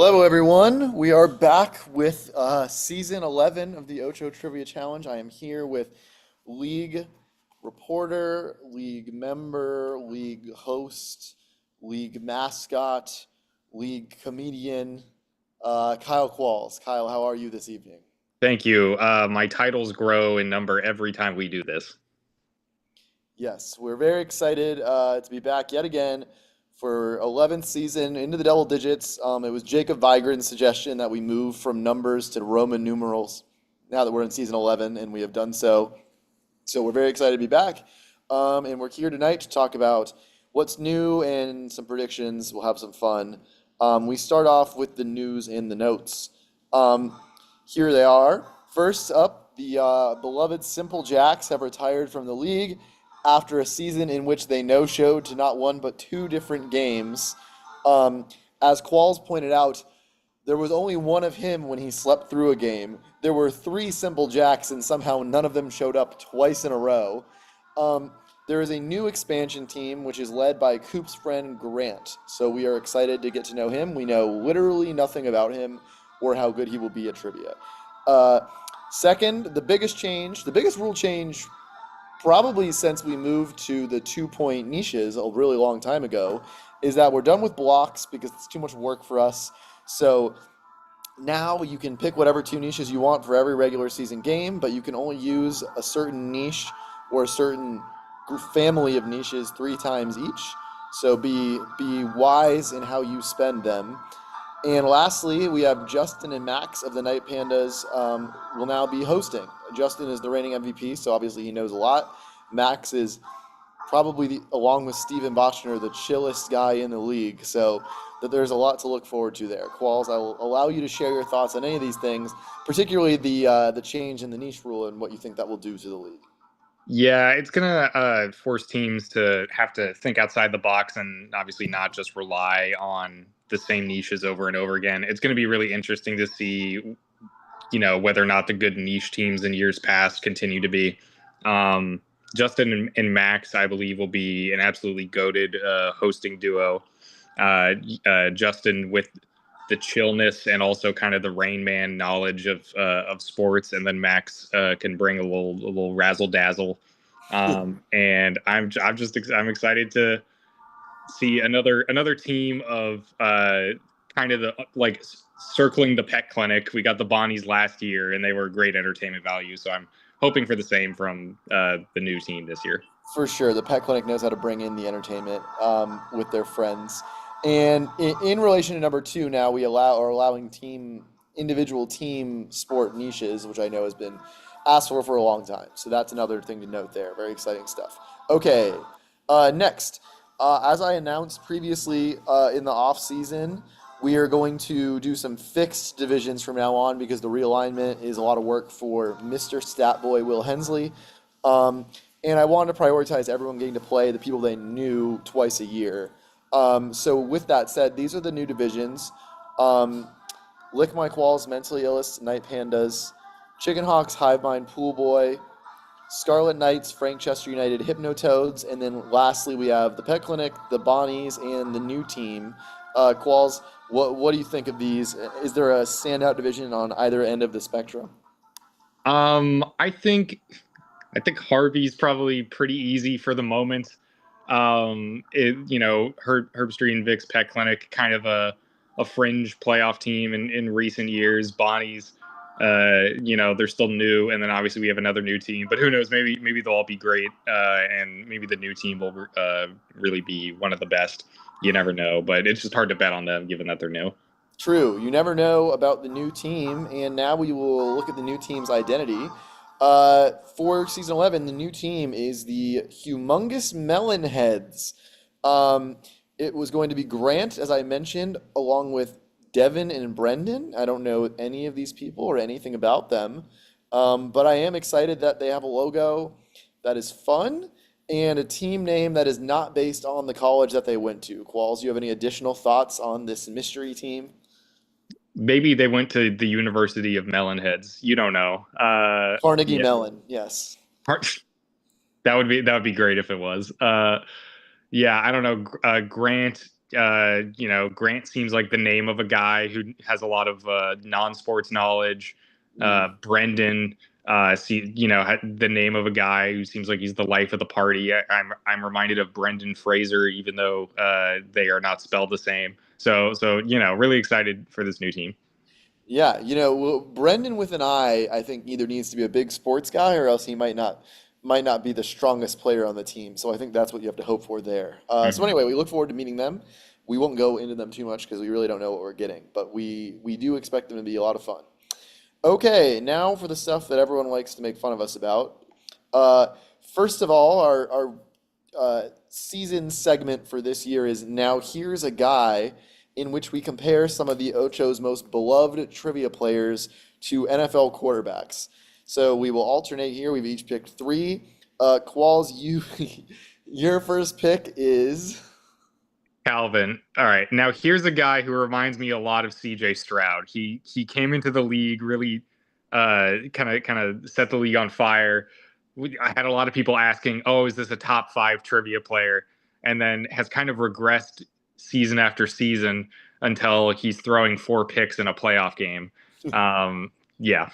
Hello, everyone. We are back with season 11 of the Ocho Trivia Challenge. I am here with league reporter, league member, league host, league mascot, league comedian, Kyle Qualls. Kyle, how are you this evening? Thank you. My titles grow in number every time we do this. Yes, we're very excited to be back yet again for 11th season into the double digits. It was Jacob Vigran's suggestion that we move from numbers to Roman numerals now that we're in season 11, and we have done so. So we're very excited to be back. And we're here tonight to talk about what's new and some predictions. We'll have some fun. We start off with the news and the notes. Um, Here they are. First up, the beloved Simple Jacks have retired from the league after a season in which they no-showed to not one but two different games. Um, as Qualls pointed out, there was only one of him when he slept through a game. There were three Simple Jacks, and somehow none of them showed up twice in a row. Um, there is a new expansion team, which is led by Coop's friend Grant. So we are excited to get to know him. We know literally nothing about him or how good he will be at trivia. Uh, Second, the biggest rule change probably since we moved to the 2 point niches a really long time ago, is that we're done with blocks because it's too much work for us. So now you can pick whatever two niches you want for every regular season game, but you can only use a certain niche or a certain family of niches three times each. So be wise in how you spend them. And lastly, we have Justin and Max of the Night Pandas will now be hosting. Justin is the reigning MVP, so obviously he knows a lot. Max is probably, along with Steven Bochner, the chillest guy in the league. So that there's a lot to look forward to there. Qualls, I will allow you to share your thoughts on any of these things, particularly the change in the niche rule and what you think that will do to the league. Yeah, it's gonna force teams to have to think outside the box and obviously not just rely on the same niches over and over again. It's gonna be really interesting to see, whether or not the good niche teams in years past continue to be. Um, Justin and Max, I believe, will be an absolutely goated hosting duo. Justin with the chillness and also kind of the Rain Man knowledge of sports, and then Max can bring a little razzle dazzle. And I'm excited to see another team of kind of the like circling the pet clinic. We got the Bonnies last year, and they were great entertainment value. So I'm hoping for the same from the new team this year. For sure, the Pet Clinic knows how to bring in the entertainment with their friends. And in relation to number two, now we are allowing individual team sport niches, which I know has been asked for a long time. So that's another thing to note there. Very exciting stuff. Okay, next, as I announced previously in the off season, we are going to do some fixed divisions from now on because the realignment is a lot of work for Mr. Statboy Will Hensley. Um, and I wanted to prioritize everyone getting to play the people they knew twice a year. So with that said, these are the new divisions. Um, Lick Mike Walls, Mentally Illest, Night Pandas, Chicken Hawks, Hive Mind, Pool Boy, Scarlet Knights, Frank Chester United, Hypnotoads, and then lastly we have the Pet Clinic, the Bonnies, and the new team. Qualls, what do you think of these? Is there a standout division on either end of the spectrum? I think Harvey's probably pretty easy for the moment. Herbstreit and Vic's Pet Clinic, kind of a fringe playoff team in recent years. Bonnie's, they're still new, and then obviously we have another new team. But who knows? Maybe they'll all be great, and maybe the new team will really be one of the best. You never know, but it's just hard to bet on them given that they're new. True. You never know about the new team, and now we will look at the new team's identity. For season 11, the new team is the Humongous Melonheads. Um, it was going to be Grant, as I mentioned, along with Devin and Brendan. I don't know any of these people or anything about them, but I am excited that they have a logo that is fun and a team name that is not based on the college that they went to. Qualls, you have any additional thoughts on this mystery team? Maybe they went to the University of Melonheads. You don't know. Carnegie Yeah, Mellon, yes. that would be great if it was. Yeah, I don't know. Grant. Grant seems like the name of a guy who has a lot of non-sports knowledge. Brendan, the name of a guy who seems like he's the life of the party. I'm reminded of Brendan Fraser, even though they are not spelled the same. So really excited for this new team. Yeah, well, Brendan with an I think either needs to be a big sports guy or else he might not be the strongest player on the team. So I think that's what you have to hope for there. So Mhm. anyway, we look forward to meeting them. We won't go into them too much because we really don't know what we're getting, but we do expect them to be a lot of fun. Okay, now for the stuff that everyone likes to make fun of us about. Uh, First of all, our season segment for this year is Now Here's a Guy, in which we compare some of the Ocho's most beloved trivia players to NFL quarterbacks. So we will alternate here. We've each picked three. Qualls, your first pick is. Calvin. All right. Now here's a guy who reminds me a lot of CJ Stroud. He came into the league really kind of set the league on fire. I had a lot of people asking, "Oh, is this a top 5 trivia player?" And then has kind of regressed season after season until he's throwing 4 picks in a playoff game. Yeah.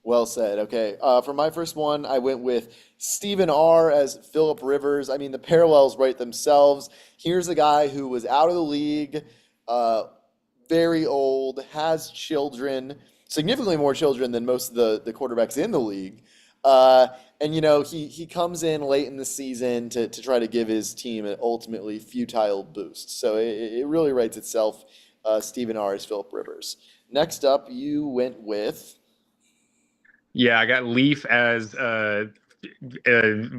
Well said. Okay. For my first one, I went with Stephen R. as Philip Rivers. I mean, the parallels write themselves. Here's a guy who was out of the league, uh, very old, has children, significantly more children than most of the quarterbacks in the league. Uh, and he comes in late in the season to try to give his team an ultimately futile boost. So it really writes itself. Stephen R. as Philip Rivers. Next up, you went with. Yeah, I got Leaf as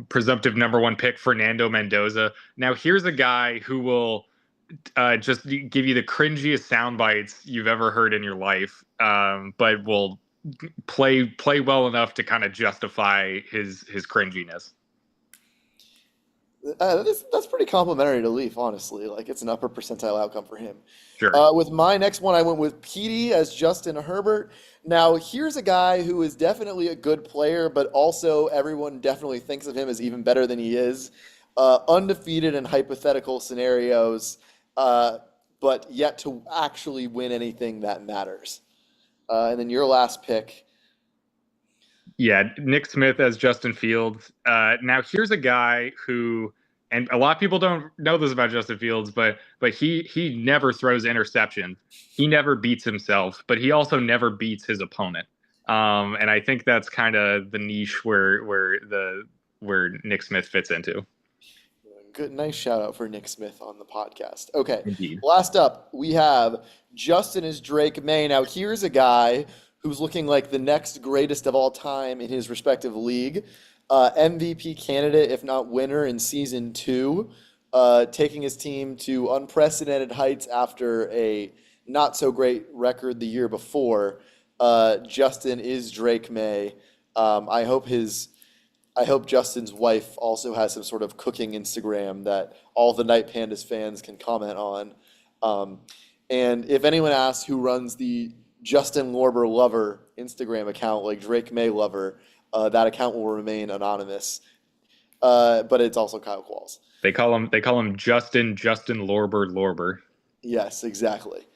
presumptive number 1 pick, Fernando Mendoza. Now here's a guy who will just give you the cringiest sound bites you've ever heard in your life, but will play well enough to kind of justify his cringiness. That's pretty complimentary to Leaf, honestly. Like it's an upper percentile outcome for him. Sure. With my next one, I went with Petey as Justin Herbert. Now, here's a guy who is definitely a good player, but also everyone definitely thinks of him as even better than he is. Undefeated in hypothetical scenarios, uh, but yet to actually win anything that matters. And then your last pick. Yeah, Nick Smith as Justin Fields. Now here's a guy who, and a lot of people don't know this about Justin Fields, but he never throws interception. He never beats himself, but he also never beats his opponent. And I think that's kind of the niche where Nick Smith fits into. Good, nice shout out for Nick Smith on the podcast. Okay, Indeed. last up, we have Justin is Drake May. Now, here's a guy who's looking like the next greatest of all time in his respective league. MVP candidate, if not winner, in season two, taking his team to unprecedented heights after a not so great record the year before. Justin is Drake May. I hope Justin's wife also has some sort of cooking Instagram that all the Night Pandas fans can comment on. Um, and if anyone asks who runs the Justin Lorber Lover Instagram account, like Drake May Lover, that account will remain anonymous. But it's also Kyle Qualls. They call him Justin Lorber. Yes, exactly.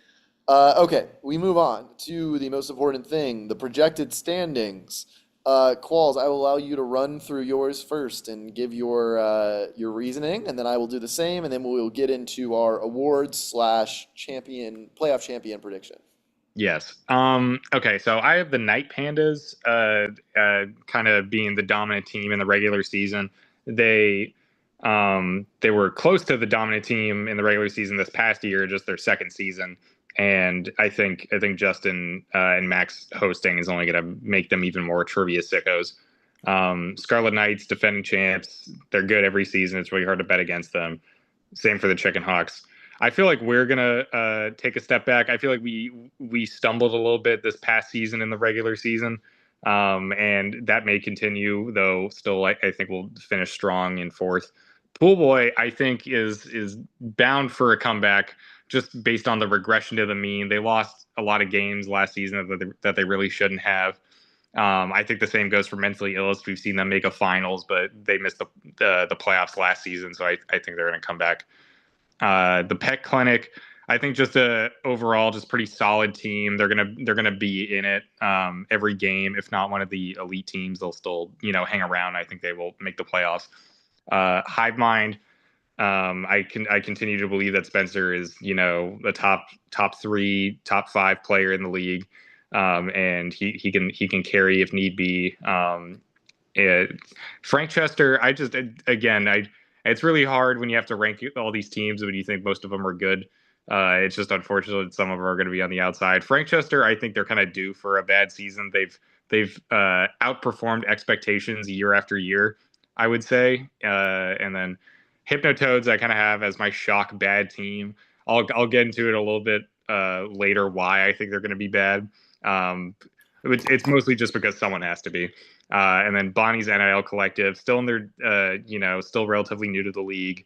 Okay, we move on to the most important thing, the projected standings. Qualls, I will allow you to run through yours first and give your reasoning, and then I will do the same, and then we will get into our awards slash playoff champion prediction. Yes. Okay. So I have the Night Pandas, kind of being the dominant team in the regular season. They were close to the dominant team in the regular season this past year, just their second season. And I think Justin and Max hosting is only going to make them even more trivia sickos. Scarlet Knights, defending champs, they're good every season. It's really hard to bet against them. Same for the Chicken Hawks. I feel like we're gonna take a step back. I feel like we stumbled a little bit this past season in the regular season, and that may continue. Though still, I think we'll finish strong in fourth. Pool Boy, I think is bound for a comeback just based on the regression to the mean. They lost a lot of games last season that they really shouldn't have. I think the same goes for Mentally Illest. We've seen them make a finals, but they missed the playoffs last season, so I think they're going to come back. The Pet Clinic, I think just a overall just pretty solid team. They're gonna be in it every game. If not one of the elite teams, they'll still hang around. I think they will make the playoffs. Hive Mind, I continue to believe that Spencer is the top three, top five player in the league, and he can carry if need be. Frank Chester, I just again I it's really hard when you have to rank all these teams when you think most of them are good. It's just unfortunate that some of them are going to be on the outside. Frank Chester, I think they're kind of due for a bad season. They've outperformed expectations year after year, I would say. And then Hypnotoads, I kind of have as my shock bad team. I'll get into it a little bit later why I think they're going to be bad. It's mostly just because someone has to be. And then Bonnie's NIL Collective, still in their, still relatively new to the league.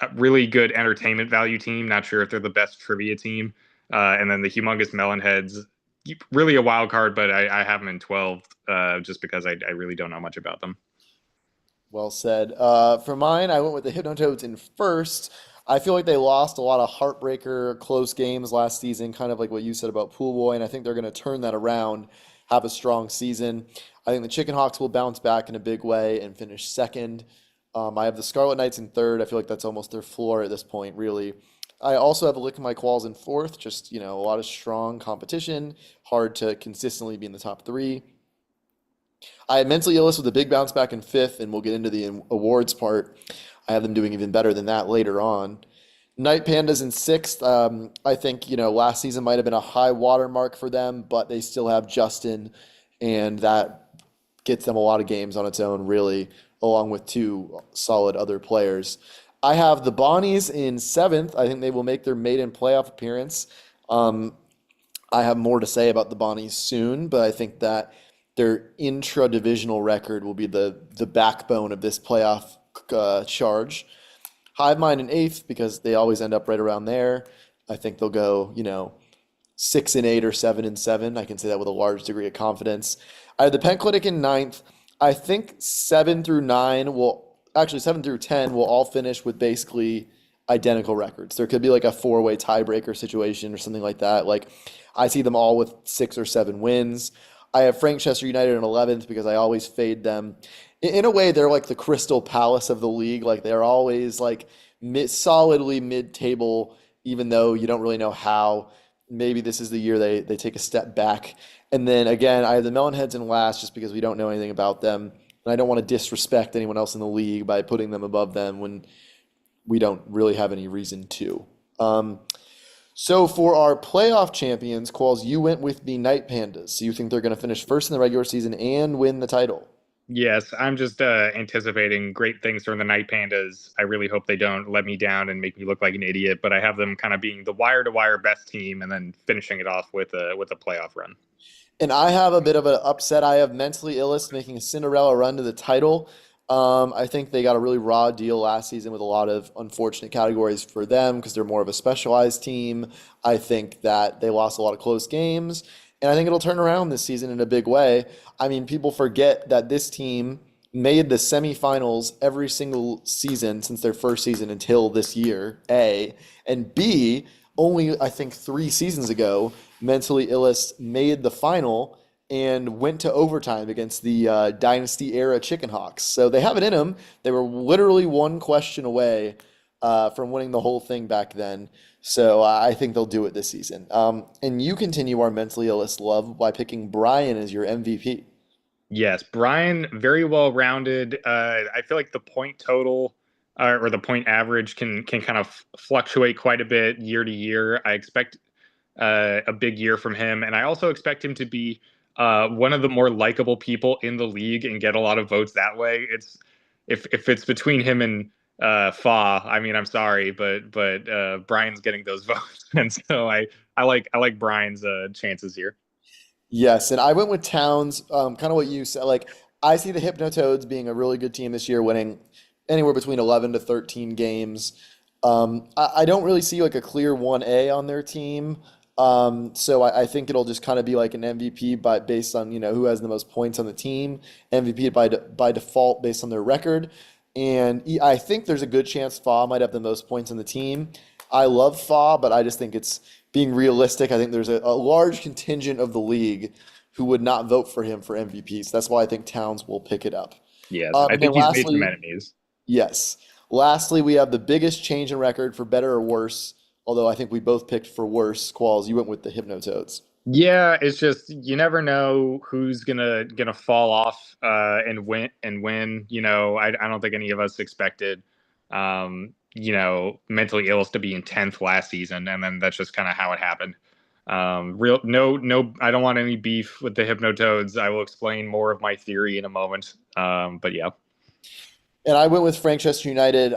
A really good entertainment value team. Not sure if they're the best trivia team. And then the Humongous Melonheads, really a wild card, but I have them in 12 just because I really don't know much about them. Well said. For mine, I went with the Hypnotoads in first. I feel like they lost a lot of heartbreaker close games last season, kind of like what you said about Pool Boy, and I think they're going to turn that around, have a strong season. I think the Chicken Hawks will bounce back in a big way and finish second. I have the Scarlet Knights in third. I feel like that's almost their floor at this point, really. I also have the Lick My Qualls in fourth, just, a lot of strong competition, hard to consistently be in the top three. I had Mentally Illest with a big bounce back in fifth, and we'll get into the awards part. I have them doing even better than that later on. Night Pandas in sixth. I think, last season might have been a high water mark for them, but they still have Justin, and that gets them a lot of games on its own, really, along with two solid other players. I have the Bonnies in seventh. I think they will make their maiden playoff appearance. I have more to say about the Bonnies soon, but I think that their intra-divisional record will be the backbone of this playoff charge. Hive Mind in eighth because they always end up right around there. I think they'll go, 6-8 or 7-7. I can say that with a large degree of confidence. I have the Pen Clinic in ninth. I think 7 through 10 will all finish with basically identical records. There could be like a four-way tiebreaker situation or something like that. Like I see them all with 6 or 7 wins. I have Frank Chester United in 11th because I always fade them. In a way, they're like the Crystal Palace of the league. Like they're always like solidly mid-table, even though you don't really know how. Maybe this is the year they take a step back. And then again, I have the Melonheads in last just because we don't know anything about them. And I don't want to disrespect anyone else in the league by putting them above them when we don't really have any reason to. So for our playoff champions, Qualls, you went with the Night Pandas. So you think they're going to finish first in the regular season and win the title? Yes, I'm just anticipating great things from the Night Pandas. I really hope they don't let me down and make me look like an idiot, but I have them kind of being the wire-to-wire best team and then finishing it off with a playoff run. And I have a bit of an upset. I have Mentally Illest making a Cinderella run to the title. I think they got a really raw deal last season with a lot of unfortunate categories for them because they're more of a specialized team. I think that they lost a lot of close games, and I think it'll turn around this season in a big way. I mean, people forget that this team made the semifinals every single season since their first season until this year, A. And B, only I think 3 seasons ago, Mentally Illest made the final and went to overtime against the Dynasty era Chicken Hawks. So they have it in them. They were literally one question away from winning the whole thing back then. So I think they'll do it this season. And you continue our Mentally Illest love by picking Brian as your MVP. Yes, Brian, very well rounded. I feel like the point total or the point average can kind of fluctuate quite a bit year to year. I expect a big year from him, and I also expect him to be one of the more likable people in the league and get a lot of votes that way. If it's between him and Fa, I mean, I'm sorry, but Brian's getting those votes, and so I like Brian's chances here. Yes, and I went with Towns, kind of what you said. Like, I see the Hypnotoads being a really good team this year, winning anywhere between 11 to 13 games. I don't really see like a clear 1A on their team. So I think it'll just kind of be like an MVP based on, who has the most points on the team, MVP by default based on their record. And I think there's a good chance Fa might have the most points on the team. I love Fa, but I just think it's being realistic. I think there's a large contingent of the league who would not vote for him for MVP. So that's why I think Towns will pick it up. Yes, I And then think he's made some lastly, enemies. yes. Lastly, we have the biggest change in record for better or worse. Although I think we both picked for worse. Qualls, you went with the Hypnotoads. Yeah, it's just you never know who's gonna fall off and win. I don't think any of us expected mentally ills to be in 10th last season, and then that's just kind of how it happened. Real no, I don't want any beef with the Hypnotoads. I will explain more of my theory in a moment. But yeah. And I went with Franchester United.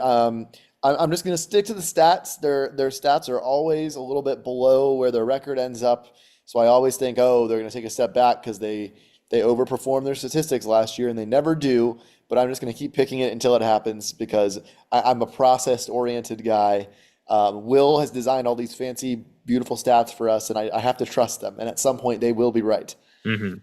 I'm just going to stick to the stats. Their stats are always a little bit below where their record ends up. So I always think, oh, they're going to take a step back because they overperformed their statistics last year, and they never do. But I'm just going to keep picking it until it happens because I'm a process-oriented guy. Will has designed all these fancy, beautiful stats for us, and I have to trust them. And at some point, they will be right. Hmm.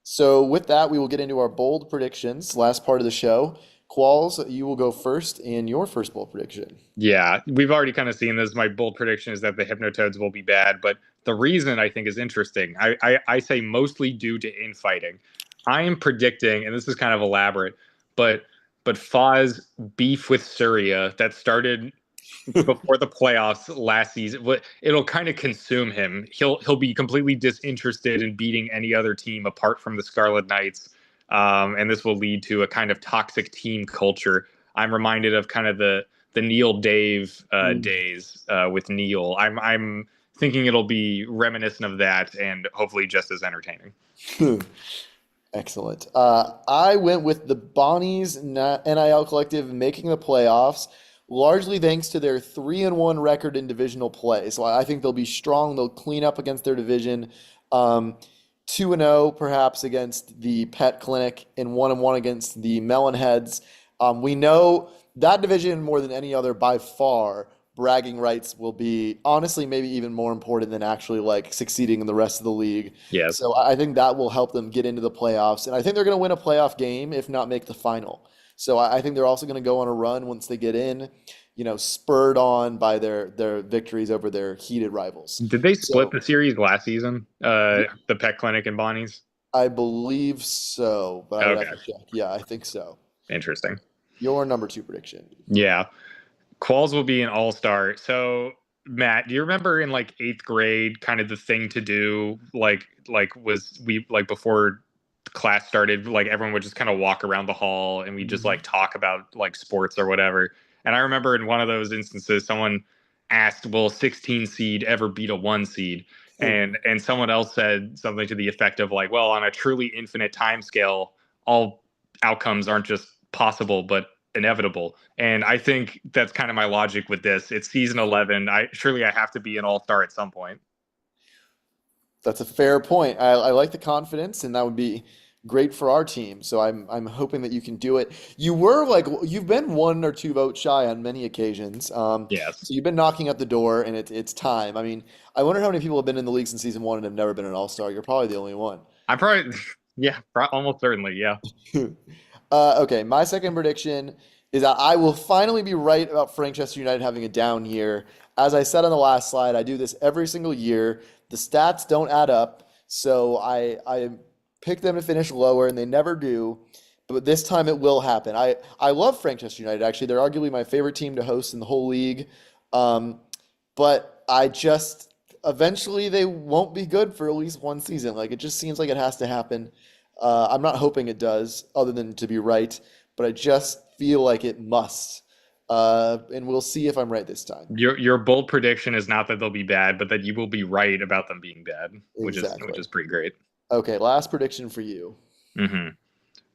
So with that, we will get into our bold predictions, last part of the show. Qualls, you will go first in your first bold prediction. Yeah, we've already kind of seen this. My bold prediction is that the Hypnotoads will be bad, but the reason I think is interesting. I say mostly due to infighting. I am predicting, and this is kind of elaborate, but Faw's beef with Surya that started before the playoffs last season, it'll kind of consume him. He'll be completely disinterested in beating any other team apart from the Scarlet Knights, and this will lead to a kind of toxic team culture. I'm reminded of kind of the Neil Dave days with Neil. I'm thinking it'll be reminiscent of that and hopefully just as entertaining. Excellent. I went with the Bonnies NIL Collective making the playoffs, largely thanks to their 3-1 record in divisional play. So I think they'll be strong. They'll clean up against their division. 2-0 perhaps against the Pet Clinic and 1-1 against the Melonheads. We know that division more than any other by far. Bragging rights will be honestly maybe even more important than actually like succeeding in the rest of the league. Yes. So I think that will help them get into the playoffs, and I think they're going to win a playoff game, if not make the final. So I think they're also going to go on a run once they get in, spurred on by their victories over their heated rivals. Did they split So the series last season? The Pet Clinic and Bonnie's? I believe so, but I would have Okay, to check. Yeah, I think so. interesting. Your number two prediction. Yeah. Qualls will be an all-star. So, Matt, do you remember in like eighth grade, kind of the thing to do, was we like before class started, like everyone would just kind of walk around the hall and we just like Mhm. talk about like sports or whatever. And I remember in one of those instances, someone asked, "Will a 16 seed ever beat a 1 seed?" And someone else said something to the effect of like, "Well, on a truly infinite time scale, all outcomes aren't just possible, but inevitable." And I think that's kind of my logic with this. It's season 11. I have to be an all-star at some point. That's a fair point. I like the confidence, and that would be great for our team. So I'm hoping that you can do it. You've been one or two votes shy on many occasions. Yes. So you've been knocking at the door, and it's time. I mean, I wonder how many people have been in the league since season one and have never been an all-star. You're probably the only one. I'm probably yeah, almost certainly, yeah. Okay, my second prediction is that I will finally be right about Franchester United having a down year. As I said on the last slide, I do this every single year. The stats don't add up, so I pick them to finish lower, and they never do. But this time it will happen. I love Franchester United, actually. They're arguably my favorite team to host in the whole league. Um, but I just eventually they won't be good for at least one season. Like it just seems like it has to happen. I'm not hoping it does, other than to be right, but I just feel like it must. And we'll see if I'm right this time. Your bold prediction is not that they'll be bad, but that you will be right about them being bad, which Exactly. is pretty great. Okay, last prediction for you. Hmm.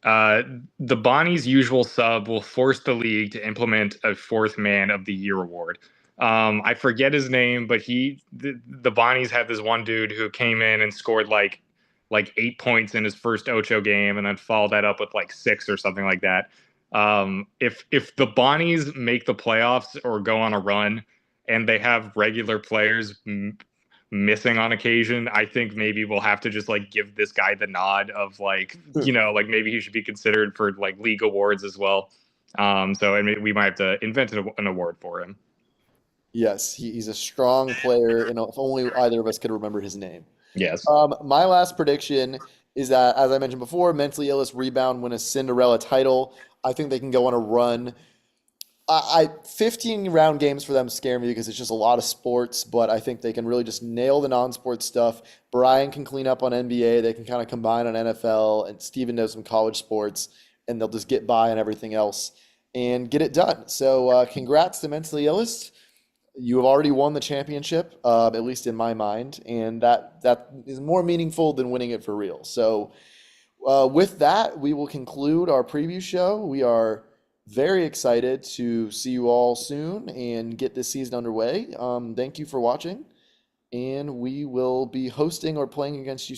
The Bonnie's usual sub will force the league to implement a fourth man of the year award. I forget his name, but the Bonnies had this one dude who came in and scored like 8 points in his first Ocho game, and then followed that up with like six or something like that. If the Bonnies make the playoffs or go on a run, and they have regular players missing on occasion, I think maybe we'll have to just like give this guy the nod of like, like maybe he should be considered for like league awards as well. So I mean, we might have to invent an award for him. Yes, he's a strong player, and if only either of us could remember his name. Yes. My last prediction is that, as I mentioned before, Mentally Illest Rebound win a Cinderella title. I think they can go on a run. 15 round games for them scare me because it's just a lot of sports, but I think they can really just nail the non-sports stuff. Brian can clean up on NBA. They can kind of combine on NFL, and Steven knows some college sports, and they'll just get by on everything else and get it done. So, congrats to Mentally Illest. You have already won the championship, at least in my mind, and that is more meaningful than winning it for real. So, with that, we will conclude our preview show. We are very excited to see you all soon and get this season underway. Thank you for watching, and we will be hosting or playing against you